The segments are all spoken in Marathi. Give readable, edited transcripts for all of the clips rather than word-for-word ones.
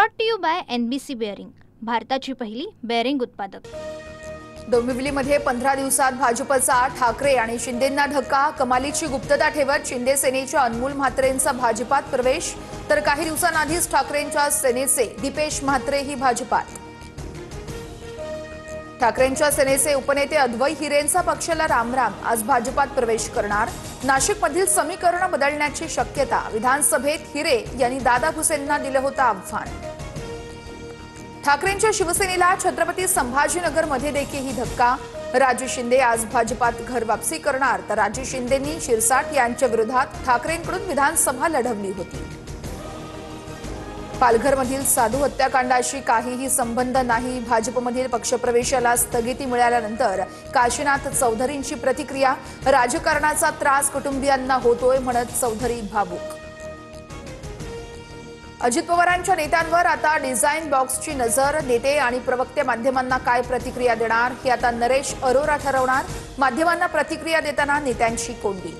Brought to you by NBC bearing, भारताची पहिली बेअरिंग उत्पादक। डोंबिवलीमध्ये 15 दिवसात भाजपचा ठाकरे आणि शिंदेंना धक्का। कमालीची गुप्तता ठेवत शिंदे सेनेच्या अनमोल म्हात्रेंचा भाजपात प्रवेश, तर काही दिवसांआधीच ठाकरेंच्या सेनेचे दीपेश म्हात्रेही भाजपात। ठाकरेंच्या सेनेचे उपनेते अद्वै हिरेंचा पक्षाला रामराम, आज भाजपात प्रवेश करणार। नाशिकमधील समीकरण बदलण्याची शक्यता, विधानसभेत हिरे यांनी दादा भुसेंना दिलं होतं आव्हान। ठाकरेंच्या शिवसेनेला छत्रपती संभाजीनगरमध्ये देखील धक्का, राजू शिंदे आज भाजपात घर वापसी करणार, तर राजू शिंदेंनी शिरसाट यांच्या विरोधात ठाकरेंकडून विधानसभा लढवली होती। पालघरमधील साधू हत्याकांडाशी काहीही संबंध नाही, भाजपमधील पक्षप्रवेशाला स्थगिती मिळाल्यानंतर काशीनाथ चौधरींची प्रतिक्रिया, राजकारणाचा त्रास कुटुंबियांना होतोय म्हणत चौधरी भावुक। अजित पवारांच्या नेत्यांवर आता डिझाईन बॉक्सची नजर, नेते आणि प्रवक्ते माध्यमांना काय प्रतिक्रिया देणार हे आता नरेश अरोरा ठरवणार। माध्यमांना प्रतिक्रिया देताना नेत्यांची कोंडी।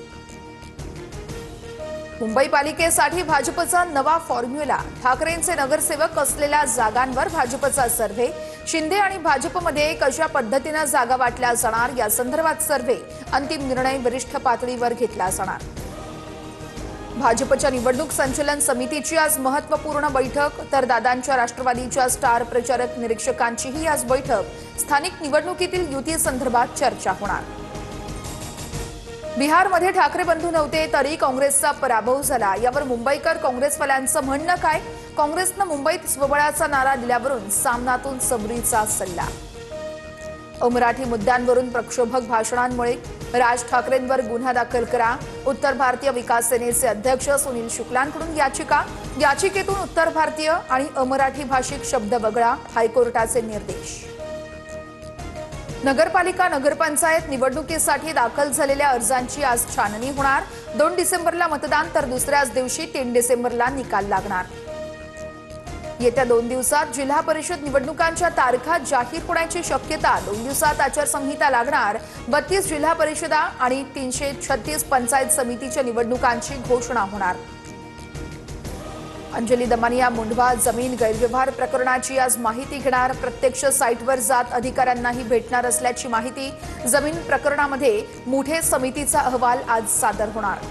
मुंबई पालिकेसाठी भाजपचा नवा फॉर्म्युला, ठाकरेंचे नगरसेवक असलेल्या जागांवर भाजपचा सर्व्हे, शिंदे आणि भाजपमध्ये कशा पद्धतीने जागा वाटल्या जाणार या संदर्भात सर्व्हे, अंतिम निर्णय वरिष्ठ पातळीवर घेतला जाणार। भाजपच्या निवडणूक संचलन समितीची आज महत्त्वपूर्ण बैठक, तर दादांच्या राष्ट्रवादीच्या स्टार प्रचारक निरीक्षकांचीही आज बैठक। स्थानिक निवडणुकीतील युती संदर्भात चर्चा होणार। बिहारमध्ये ठाकरे बंधू नव्हते तरी काँग्रेसचा पराभव झाला, यावर मुंबईकर काँग्रेसवाल्यांचं म्हणणं काय? काँग्रेसनं मुंबईत स्वबळाचा नारा दिल्यावरून सामनातून सबरीचा सल्ला। अमराठी मुद्द्यांवरून प्रक्षोभक भाषणांमुळे राज ठाकरेंवर गुन्हा दाखल करा, उत्तर भारतीय विकास सेनेचे अध्यक्ष सुनील शुक्लांकडून याचिका, याचिकेतून उत्तर भारतीय आणि अमराठी भाषिक शब्द वगळा, हायकोर्टाचे निर्देश। नगरपालिका नगरपंचायत निवडणुकीसाठी दाखल झालेल्या अर्जांची आज छाननी होणार। 2 डिसेंबरला मतदान, तर दुसऱ्याच दिवशी 3 डिसेंबरला निकाल लागणार। येत्या 2 दिवसात जिल्हा परिषद निवडणुकांच्या तारखा जाहीर होण्याची शक्यता, 2 दिवसात आचारसंहिता लागणार। 32 जिल्हा परिषदा आणि 336 पंचायत समितीच्या निवडणुकांची घोषणा होणार। अंजली दमानिया मुंढवा जमीन गैरव्यवहार प्रकरणाची आज माहिती घेणार, प्रत्यक्ष साईटवर जात अधिकाऱ्यांनाही भेटणार असल्याची माहिती। जमीन प्रकरणामध्ये मुठे समितीचा अहवाल आज सादर होणार।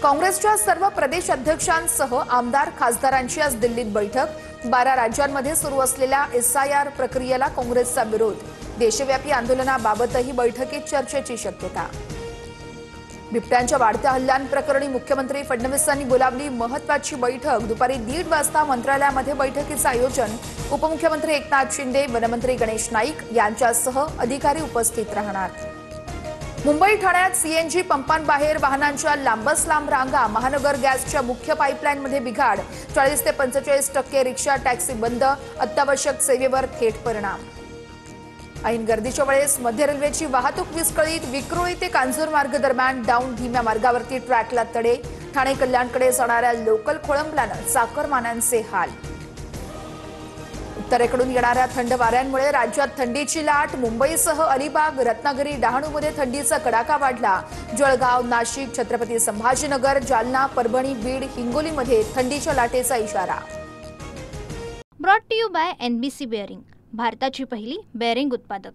काँग्रेसच्या सर्व प्रदेश अध्यक्षांसह आमदार खासदारांची आज दिल्लीत बैठक। 12 राज्यांमध्ये सुरू असलेल्या SIR प्रक्रियेला काँग्रेसचा विरोध, देशव्यापी आंदोलनाबाबतही बैठकीत चर्चेची शक्यता। बिबट्यांच्या वाढत्या हल्ल्यांप्रकरणी मुख्यमंत्री फडणवीसांनी बोलावली महत्त्वाची बैठक, दुपारी 1:30 वाजता मंत्रालयामध्ये बैठकीचं आयोजन। उपमुख्यमंत्री एकनाथ शिंदे, वनमंत्री गणेश नाईक यांच्यासह अधिकारी उपस्थित राहणार। मुंबई ठाण्यात CNG पंपांबाहेर वाहनांच्या लांबच लांब रांगा, महानगर गॅसच्या मुख्य पाईपलाईनमध्ये बिघाड, 40 ते 45% रिक्षा टॅक्सी बंद, अत्यावश्यक सेवेवर थेट परिणाम। ऐन गर्दीच्या वेळेस मध्य रेल्वेची वाहतूक विस्कळीत, विक्रोळी ते कांजूर मार्ग दरम्यान डाऊन धीम्या मार्गावरती ट्रॅकला तडे, ठाणे कल्याणकडे जाणाऱ्या लोकल खोळंबल्यानं चाकरमान्यांचे हाल। उत्तरेकडून येणाऱ्या थंड वाऱ्यांमुळे राज्यात थंडीची लाट, मुंबईसह अलिबाग, रत्नागिरी, डहाणूमध्ये थंडीचा कडाका वाढला। जळगाव, नाशिक, छत्रपती संभाजीनगर, जालना, परभणी, बीड, हिंगोलीमध्ये थंडीच्या लाटेचा इशारा। Brought to you by NBC bearing, भारताची पहिली बेअरिंग उत्पादक।